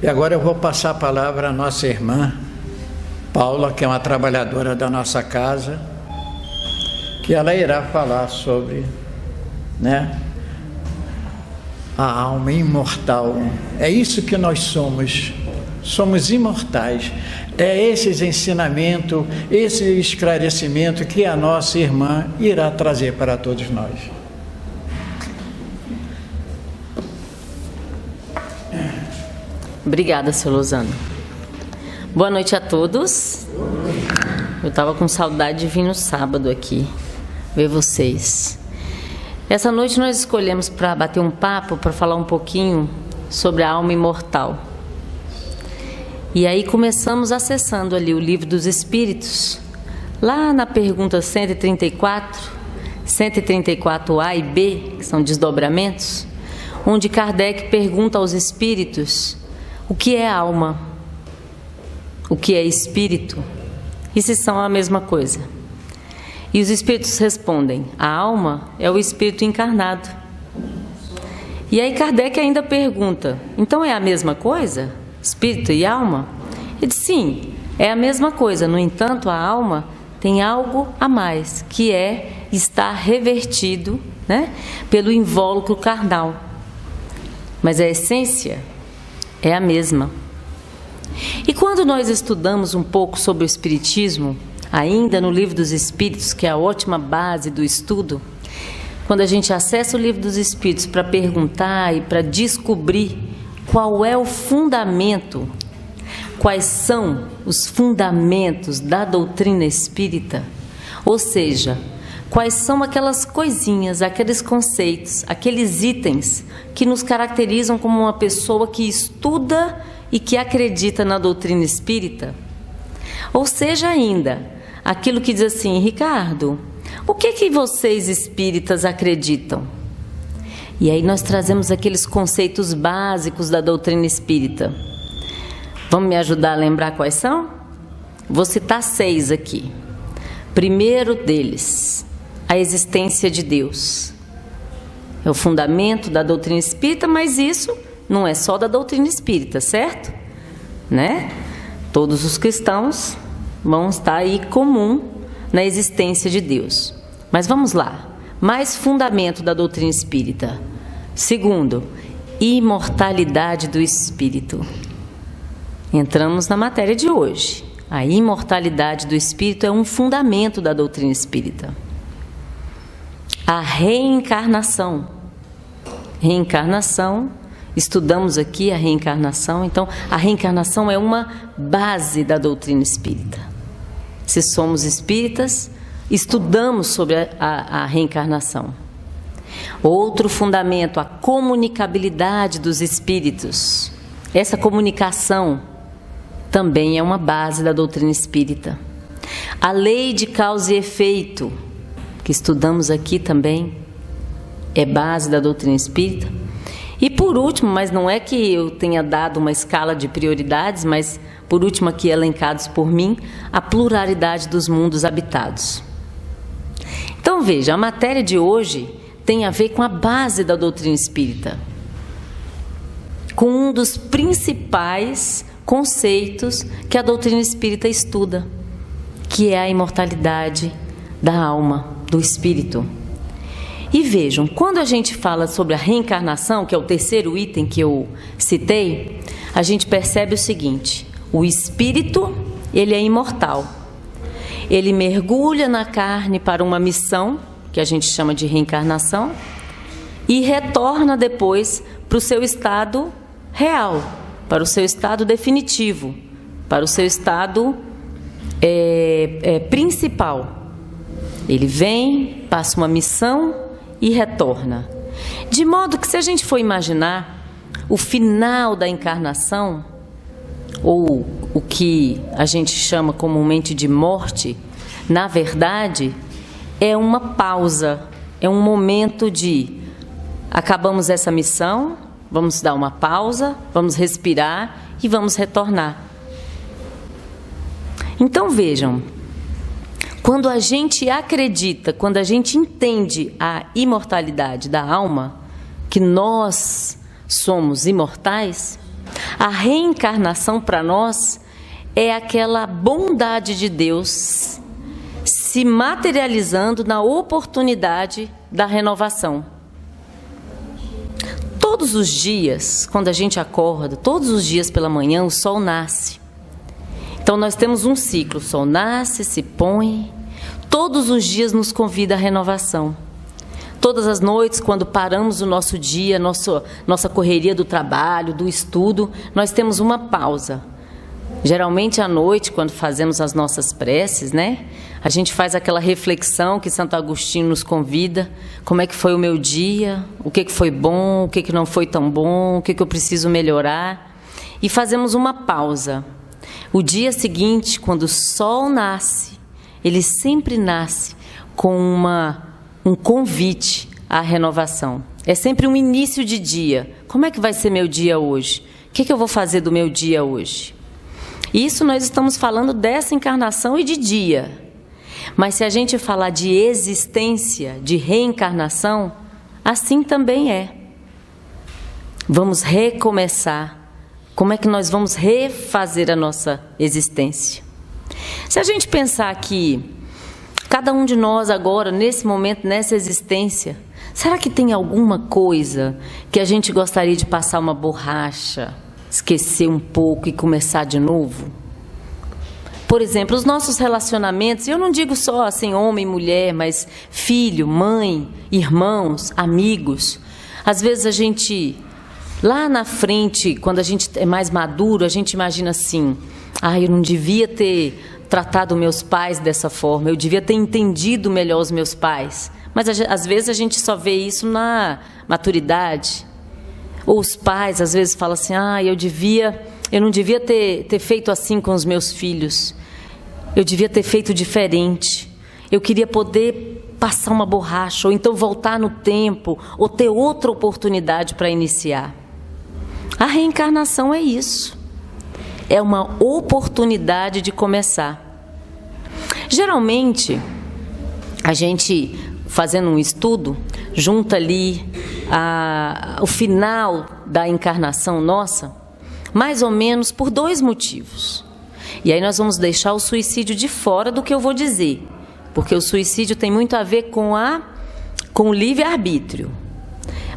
E agora eu vou passar a palavra à nossa irmã Paula, que é uma trabalhadora da nossa casa, que ela irá falar sobre, a alma imortal. É isso que nós somos imortais. É esses ensinamentos, esse esclarecimento que a nossa irmã irá trazer para todos nós. Obrigada, Sr. Lozano. Boa noite a todos. Eu estava com saudade de vir no sábado aqui, ver vocês. Essa noite nós escolhemos para bater um papo, para falar um pouquinho sobre a alma imortal. E aí começamos acessando ali o Livro dos Espíritos, lá na pergunta 134A e B, que são desdobramentos, onde Kardec pergunta aos espíritos o que é alma, o que é espírito, e se são a mesma coisa. E os espíritos respondem: a alma é o espírito encarnado. E aí Kardec ainda pergunta: então é a mesma coisa? Espírito e alma? Ele diz: sim, é a mesma coisa. No entanto, a alma tem algo a mais, que é estar revertido, pelo invólucro carnal. Mas a essência é a mesma. E quando nós estudamos um pouco sobre o Espiritismo, ainda no Livro dos Espíritos, que é a ótima base do estudo, quando a gente acessa o Livro dos Espíritos para perguntar e para descobrir qual é o fundamento, quais são os fundamentos da doutrina espírita, ou seja, quais são aquelas coisinhas, aqueles conceitos, aqueles itens que nos caracterizam como uma pessoa que estuda e que acredita na doutrina espírita? Ou seja, ainda, aquilo que diz assim: Ricardo, o que vocês espíritas acreditam? E aí nós trazemos aqueles conceitos básicos da doutrina espírita. Vamos me ajudar a lembrar quais são? Vou citar 6 aqui. Primeiro deles, a existência de Deus. É o fundamento da doutrina espírita, mas isso não é só da doutrina espírita, certo? Todos os cristãos vão estar aí comum na existência de Deus. Mas vamos lá. Mais fundamento da doutrina espírita. Segundo, imortalidade do espírito. Entramos na matéria de hoje. A imortalidade do espírito é um fundamento da doutrina espírita. A reencarnação. Reencarnação, estudamos aqui a reencarnação, então a reencarnação é uma base da doutrina espírita. Se somos espíritas, estudamos sobre a reencarnação. Outro fundamento, a comunicabilidade dos espíritos. Essa comunicação também é uma base da doutrina espírita. A lei de causa e efeito, que estudamos aqui também, é base da doutrina espírita. E por último, mas não é que eu tenha dado uma escala de prioridades, mas por último aqui elencados por mim, a pluralidade dos mundos habitados. Então veja, a matéria de hoje tem a ver com a base da doutrina espírita, com um dos principais conceitos que a doutrina espírita estuda, que é a imortalidade da alma, do espírito. E vejam, quando a gente fala sobre a reencarnação, que é o terceiro item que eu citei, a gente percebe o seguinte: o espírito, ele é imortal. Ele mergulha na carne para uma missão, que a gente chama de reencarnação, e retorna depois para o seu estado real, para o seu estado definitivo, para o seu estado principal. Ele vem, passa uma missão e retorna. De modo que, se a gente for imaginar o final da encarnação, ou o que a gente chama comumente de morte, na verdade, é uma pausa, é um momento de acabamos essa missão, vamos dar uma pausa, vamos respirar e vamos retornar. Então vejam, quando a gente acredita, quando a gente entende a imortalidade da alma, que nós somos imortais, A reencarnação para nós é aquela bondade de Deus se materializando na oportunidade da renovação. Todos os dias, quando a gente acorda, todos os dias pela manhã, o sol nasce. Então nós temos um ciclo, o sol nasce, se põe, todos os dias nos convida à renovação. Todas as noites, quando paramos o nosso dia, nossa correria do trabalho, do estudo, nós temos uma pausa. Geralmente à noite, quando fazemos as nossas preces, né? A gente faz aquela reflexão que Santo Agostinho nos convida. Como é que foi o meu dia? O que foi bom? O que não foi tão bom? O que eu preciso melhorar? E fazemos uma pausa. O dia seguinte, quando o sol nasce, ele sempre nasce com um convite à renovação. É sempre um início de dia. Como é que vai ser meu dia hoje? O que eu vou fazer do meu dia hoje? Isso nós estamos falando dessa encarnação e de dia. Mas se a gente falar de existência, de reencarnação, assim também é. Vamos recomeçar. Como é que nós vamos refazer a nossa existência? Se a gente pensar que cada um de nós agora, nesse momento, nessa existência, será que tem alguma coisa que a gente gostaria de passar uma borracha, esquecer um pouco e começar de novo? Por exemplo, os nossos relacionamentos, eu não digo só assim homem e mulher, mas filho, mãe, irmãos, amigos. Às vezes a gente, lá na frente, quando a gente é mais maduro, a gente imagina assim: eu não devia ter tratado meus pais dessa forma, eu devia ter entendido melhor os meus pais. Mas às vezes a gente só vê isso na maturidade. Ou os pais às vezes falam assim: eu não devia ter feito assim com os meus filhos. Eu devia ter feito diferente. Eu queria poder passar uma borracha, ou então voltar no tempo, ou ter outra oportunidade para iniciar. A reencarnação é isso. É uma oportunidade de começar. Geralmente, a gente, fazendo um estudo, junta ali o final da encarnação nossa, mais ou menos por 2 motivos. E aí nós vamos deixar o suicídio de fora do que eu vou dizer, porque o suicídio tem muito a ver com o livre-arbítrio.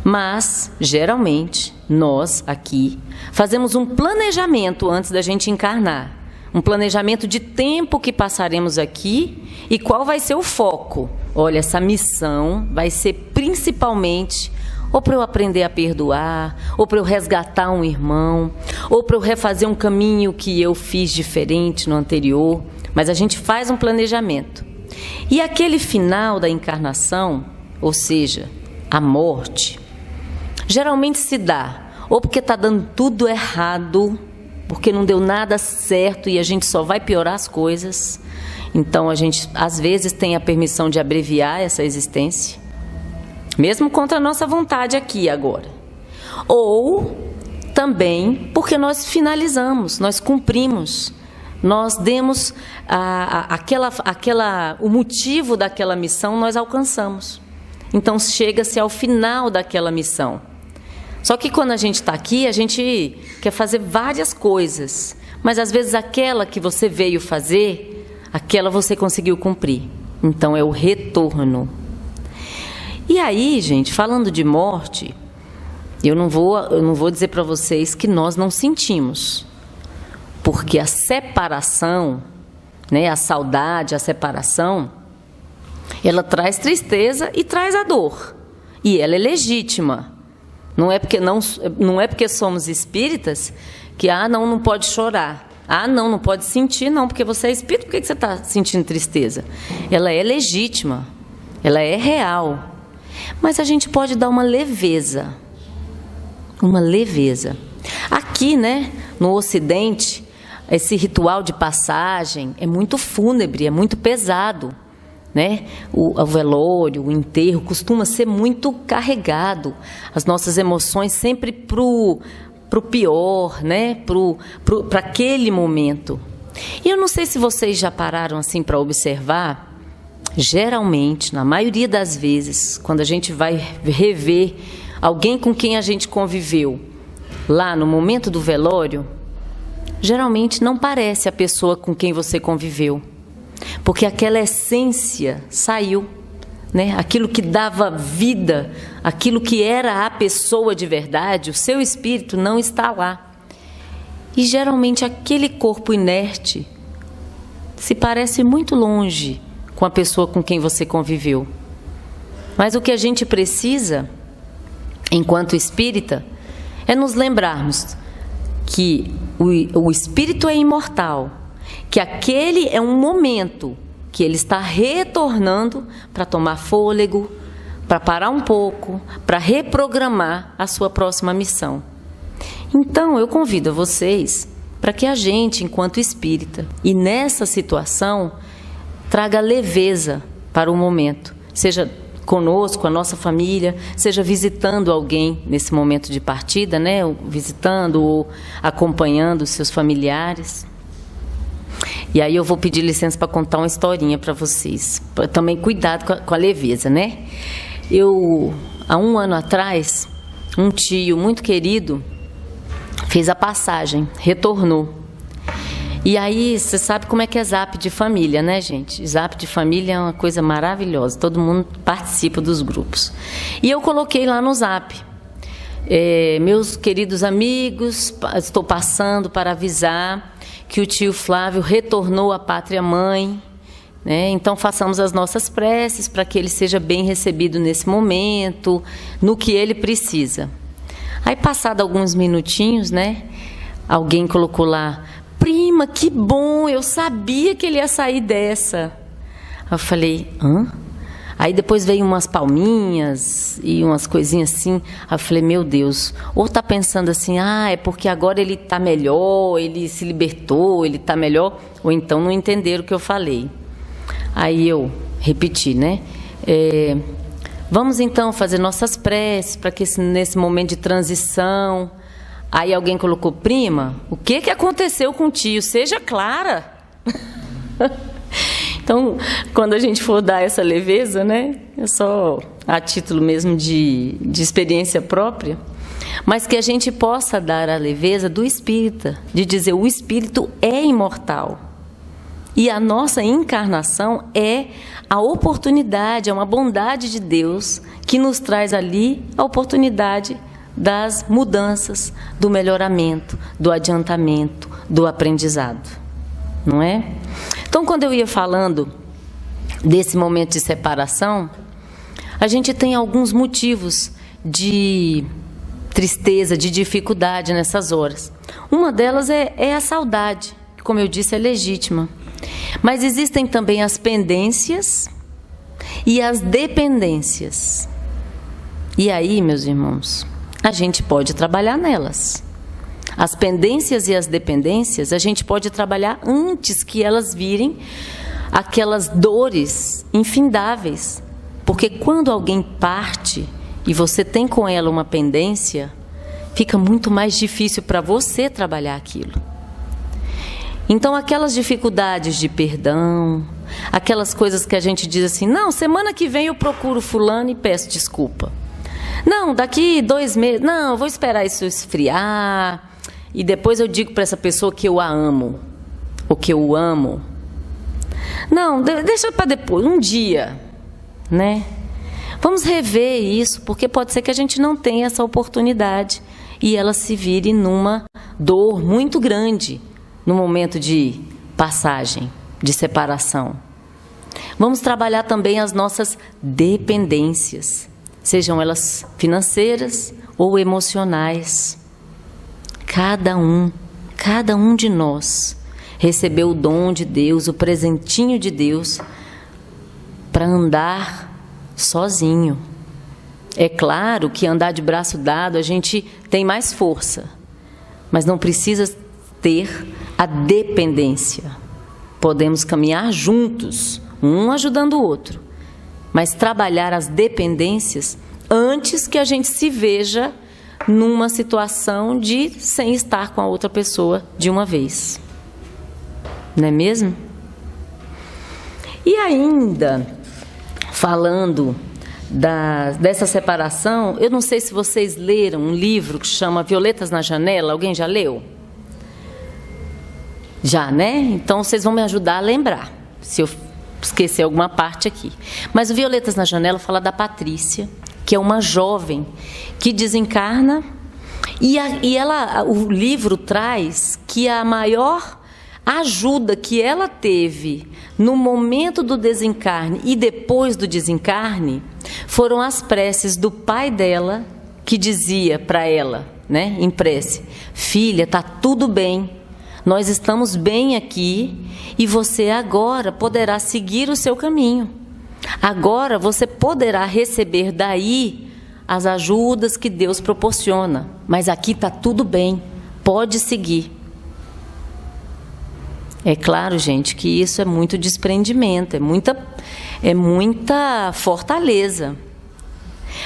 Mas, geralmente, nós aqui fazemos um planejamento antes da gente encarnar. Um planejamento de tempo que passaremos aqui e qual vai ser o foco. Olha, essa missão vai ser principalmente ou para eu aprender a perdoar, ou para eu resgatar um irmão, ou para eu refazer um caminho que eu fiz diferente no anterior. Mas a gente faz um planejamento. E aquele final da encarnação, ou seja, a morte, geralmente se dá ou porque está dando tudo errado, porque não deu nada certo e a gente só vai piorar as coisas. Então a gente às vezes tem a permissão de abreviar essa existência, mesmo contra a nossa vontade aqui agora. Ou também porque nós finalizamos, nós cumprimos, nós demos o motivo daquela missão, nós alcançamos. Então chega-se ao final daquela missão. Só que quando a gente está aqui, a gente quer fazer várias coisas, mas às vezes aquela que você veio fazer, aquela você conseguiu cumprir. Então é o retorno. E aí, gente, falando de morte, eu não vou dizer para vocês que nós não sentimos, porque a separação, né, a saudade, a separação, ela traz tristeza e traz a dor, e ela é legítima. Não é porque somos espíritas que não pode chorar. Não pode sentir, não, porque você é espírito, por que você está sentindo tristeza? Ela é legítima, ela é real. Mas a gente pode dar uma leveza. Uma leveza. Aqui, né, no Ocidente, esse ritual de passagem é muito fúnebre, é muito pesado. Né? O velório, o enterro costuma ser muito carregado. As nossas emoções sempre pro pior, né? Para aquele momento. E eu não sei se vocês já pararam assim para observar. Geralmente, na maioria das vezes, quando a gente vai rever alguém com quem a gente conviveu lá no momento do velório, geralmente não parece a pessoa com quem você conviveu, porque aquela essência saiu, né? Aquilo que dava vida, aquilo que era a pessoa de verdade, o seu espírito não está lá. E geralmente aquele corpo inerte se parece muito longe com a pessoa com quem você conviveu. Mas o que a gente precisa, enquanto espírita, é nos lembrarmos que o espírito é imortal, que aquele é um momento que ele está retornando para tomar fôlego, para parar um pouco, para reprogramar a sua próxima missão. Então, eu convido a vocês para que a gente, enquanto espírita, e nessa situação, traga leveza para o momento, seja conosco, a nossa família, seja visitando alguém nesse momento de partida, né? Visitando ou acompanhando os seus familiares. E aí eu vou pedir licença para contar uma historinha para vocês. Também cuidado com a leveza, né? Há 1 ano atrás, um tio muito querido fez a passagem, retornou. E aí, você sabe como é que é zap de família, né, gente? Zap de família é uma coisa maravilhosa, todo mundo participa dos grupos. E eu coloquei lá no zap, meus queridos amigos, estou passando para avisar que o tio Flávio retornou à pátria mãe, né? Então façamos as nossas preces para que ele seja bem recebido nesse momento, no que ele precisa. Aí, passado alguns minutinhos, né, alguém colocou lá: prima, que bom, eu sabia que ele ia sair dessa. Eu falei, hã? Aí depois veio umas palminhas e umas coisinhas assim. Aí eu falei, meu Deus, ou tá pensando assim, é porque agora ele tá melhor, ele se libertou, ele tá melhor, ou então não entenderam o que eu falei. Aí eu repeti, né? Vamos então fazer nossas preces para que nesse momento de transição. Aí alguém colocou, prima, o que aconteceu com o tio? Seja clara. Então, quando a gente for dar essa leveza, né? É só a título mesmo de experiência própria, mas que a gente possa dar a leveza do espírita, de dizer, o espírito é imortal. E a nossa encarnação é a oportunidade, é uma bondade de Deus que nos traz ali a oportunidade das mudanças, do melhoramento, do adiantamento, do aprendizado, não é? Então, quando eu ia falando desse momento de separação, a gente tem alguns motivos de tristeza, de dificuldade nessas horas. Uma delas é a saudade, que, como eu disse, é legítima. Mas existem também as pendências e as dependências. E aí, meus irmãos, a gente pode trabalhar nelas. As pendências e as dependências, a gente pode trabalhar antes que elas virem aquelas dores infindáveis. Porque quando alguém parte e você tem com ela uma pendência, fica muito mais difícil para você trabalhar aquilo. Então, aquelas dificuldades de perdão, aquelas coisas que a gente diz assim, não, semana que vem eu procuro fulano e peço desculpa. Não, daqui 2 meses, não, eu vou esperar isso esfriar e depois eu digo para essa pessoa que eu a amo, ou que eu o amo. Não, deixa para depois, um dia, né? Vamos rever isso, porque pode ser que a gente não tenha essa oportunidade e ela se vire numa dor muito grande no momento de passagem, de separação. Vamos trabalhar também as nossas dependências, sejam elas financeiras ou emocionais. Cada um de nós recebeu o dom de Deus, o presentinho de Deus, para andar sozinho. É claro que andar de braço dado a gente tem mais força, mas não precisa ter a dependência. Podemos caminhar juntos, um ajudando o outro, mas trabalhar as dependências antes que a gente se veja numa situação de sem estar com a outra pessoa de uma vez. Não é mesmo? E ainda, falando dessa separação, eu não sei se vocês leram um livro que chama Violetas na Janela. Alguém já leu? Já, né? Então vocês vão me ajudar a lembrar, se eu esquecer alguma parte aqui. Mas o Violetas na Janela fala da Patrícia, que é uma jovem que desencarna, e o livro traz que a maior ajuda que ela teve no momento do desencarne e depois do desencarne foram as preces do pai dela, que dizia para ela, né, em prece: filha, tá tudo bem, nós estamos bem aqui e você agora poderá seguir o seu caminho. Agora você poderá receber daí as ajudas que Deus proporciona, mas aqui está tudo bem, pode seguir. É claro, gente, que isso é muito desprendimento, é muita fortaleza.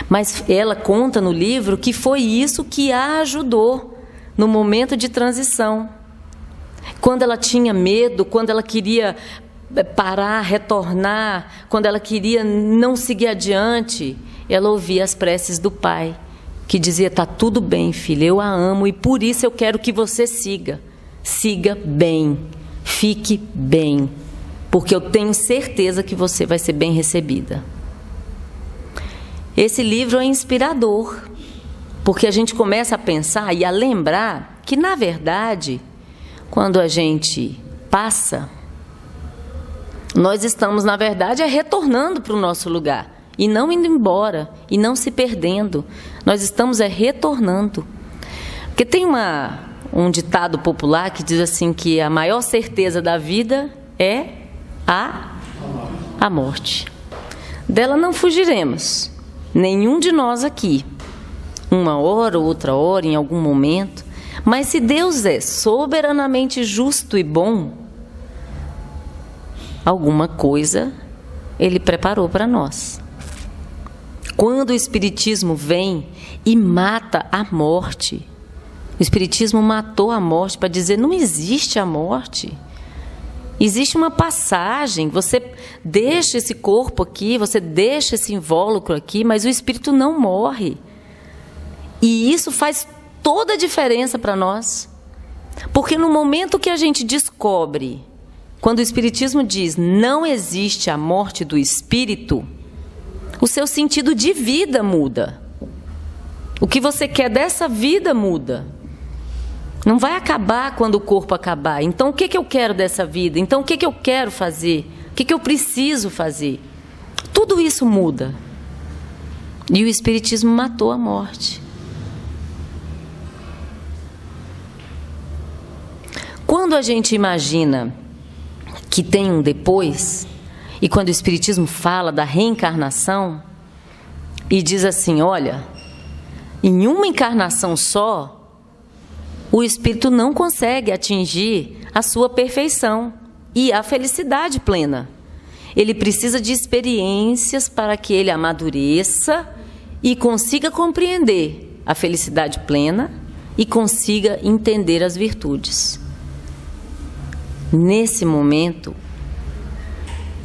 Mas ela conta no livro que foi isso que a ajudou no momento de transição. Quando ela tinha medo, quando ela queria parar, retornar, quando ela queria não seguir adiante, ela ouvia as preces do pai, que dizia: tá tudo bem, filha, eu a amo e por isso eu quero que você siga bem, fique bem, porque eu tenho certeza que você vai ser bem recebida. Esse livro é inspirador, porque a gente começa a pensar e a lembrar que, na verdade, quando a gente passa, nós estamos, na verdade, retornando para o nosso lugar, e não indo embora, e não se perdendo. Nós estamos retornando. Porque tem um ditado popular que diz assim, que a maior certeza da vida é a morte. Dela não fugiremos, nenhum de nós aqui, uma hora ou outra hora, em algum momento. Mas se Deus é soberanamente justo e bom, alguma coisa Ele preparou para nós. Quando o Espiritismo vem e mata a morte, o Espiritismo matou a morte para dizer: não existe a morte. Existe uma passagem, você deixa esse corpo aqui, você deixa esse invólucro aqui, mas o espírito não morre. E isso faz toda a diferença para nós. Porque no momento que a gente descobre, quando o Espiritismo diz: não existe a morte do espírito, o seu sentido de vida muda. O que você quer dessa vida muda. Não vai acabar quando o corpo acabar. Então, o que eu quero dessa vida? Então, o que eu quero fazer? O que eu preciso fazer? Tudo isso muda. E o Espiritismo matou a morte. Quando a gente imagina que tem um depois, e quando o Espiritismo fala da reencarnação, e diz assim: olha, em uma encarnação só, o espírito não consegue atingir a sua perfeição e a felicidade plena. Ele precisa de experiências para que ele amadureça e consiga compreender a felicidade plena e consiga entender as virtudes. Nesse momento,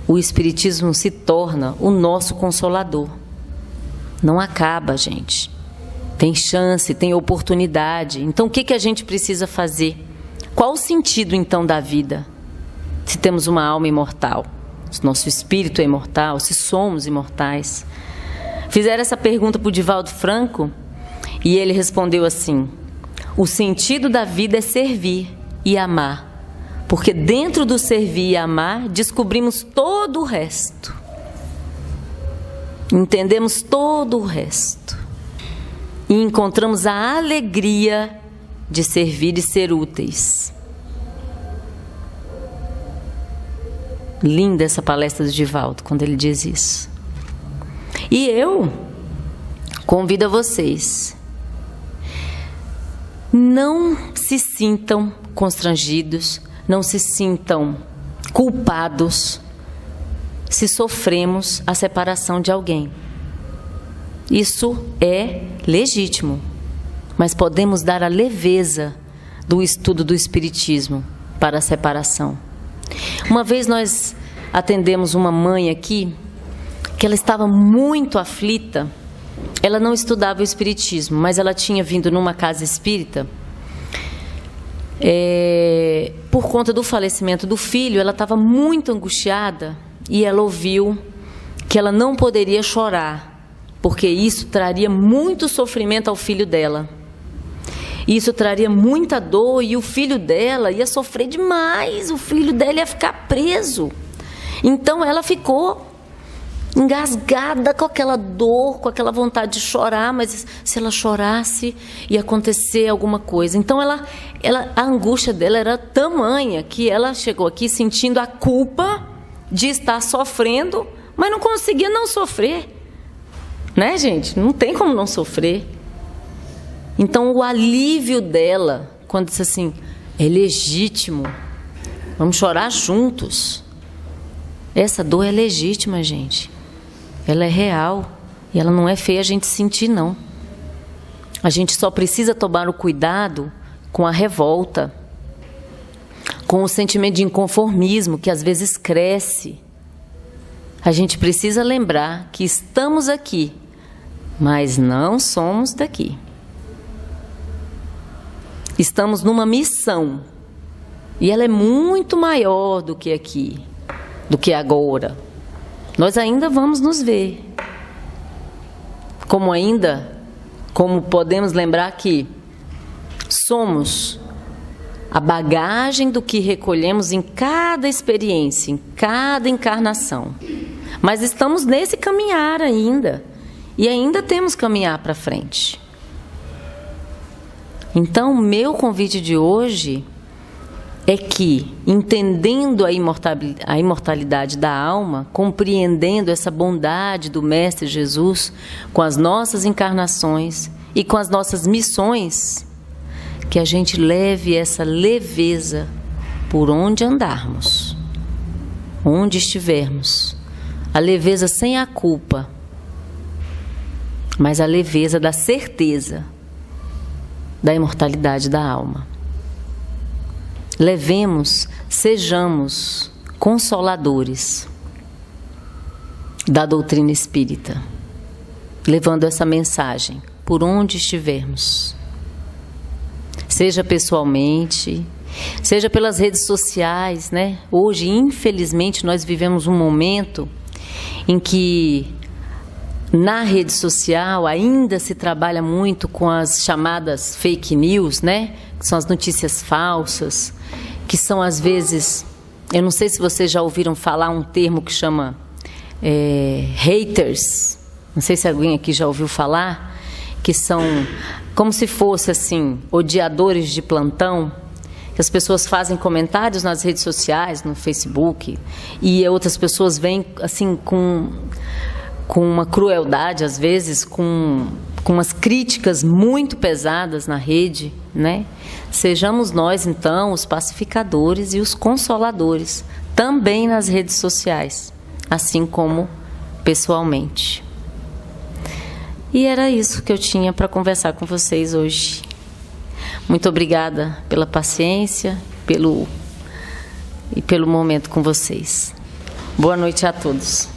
o Espiritismo se torna o nosso consolador. Não acaba, gente. Tem chance, tem oportunidade. Então, o que a gente precisa fazer? Qual o sentido, então, da vida? Se temos uma alma imortal, se nosso espírito é imortal, se somos imortais. Fizeram essa pergunta para o Divaldo Franco e ele respondeu assim: o sentido da vida é servir e amar. Porque dentro do servir e amar, descobrimos todo o resto. Entendemos todo o resto. E encontramos a alegria de servir e ser úteis. Linda essa palestra do Divaldo, quando ele diz isso. E eu convido a vocês: não se sintam constrangidos, não se sintam culpados se sofremos a separação de alguém. Isso é legítimo, mas podemos dar a leveza do estudo do Espiritismo para a separação. Uma vez nós atendemos uma mãe aqui que ela estava muito aflita. Ela não estudava o espiritismo, mas ela tinha vindo numa casa espírita. Por conta do falecimento do filho, ela estava muito angustiada e ela ouviu que ela não poderia chorar, porque isso traria muito sofrimento ao filho dela. Isso traria muita dor e o filho dela ia sofrer demais, o filho dela ia ficar preso. Então ela ficou engasgada com aquela dor, com aquela vontade de chorar, mas se ela chorasse ia acontecer alguma coisa. Então a angústia dela era tamanha que ela chegou aqui sentindo a culpa de estar sofrendo, mas não conseguia não sofrer, né, gente? Não tem como não sofrer. Então o alívio dela, quando disse assim, é legítimo, vamos chorar juntos. Essa dor é legítima, gente. Ela é real e ela não é feia a gente sentir, não. A gente só precisa tomar o cuidado com a revolta, com o sentimento de inconformismo que às vezes cresce. A gente precisa lembrar que estamos aqui, mas não somos daqui. Estamos numa missão e ela é muito maior do que aqui, do que agora. Nós ainda vamos nos ver. Como podemos lembrar que somos a bagagem do que recolhemos em cada experiência, em cada encarnação. Mas estamos nesse caminhar ainda. E ainda temos que caminhar para frente. Então, o meu convite de hoje é que, entendendo a imortalidade da alma, compreendendo essa bondade do Mestre Jesus com as nossas encarnações e com as nossas missões, que a gente leve essa leveza por onde andarmos, onde estivermos. A leveza sem a culpa, mas a leveza da certeza da imortalidade da alma. Sejamos consoladores da doutrina espírita, levando essa mensagem por onde estivermos. Seja pessoalmente, seja pelas redes sociais, né? Hoje, infelizmente, nós vivemos um momento em que na rede social ainda se trabalha muito com as chamadas fake news, né? Que são as notícias falsas, que são às vezes, eu não sei se vocês já ouviram falar um termo que chama haters, não sei se alguém aqui já ouviu falar, que são como se fosse assim, odiadores de plantão, que as pessoas fazem comentários nas redes sociais, no Facebook, e outras pessoas vêm assim com uma crueldade, às vezes, com umas críticas muito pesadas na rede, né? Sejamos nós, então, os pacificadores e os consoladores, também nas redes sociais, assim como pessoalmente. E era isso que eu tinha para conversar com vocês hoje. Muito obrigada pela paciência e pelo momento com vocês. Boa noite a todos.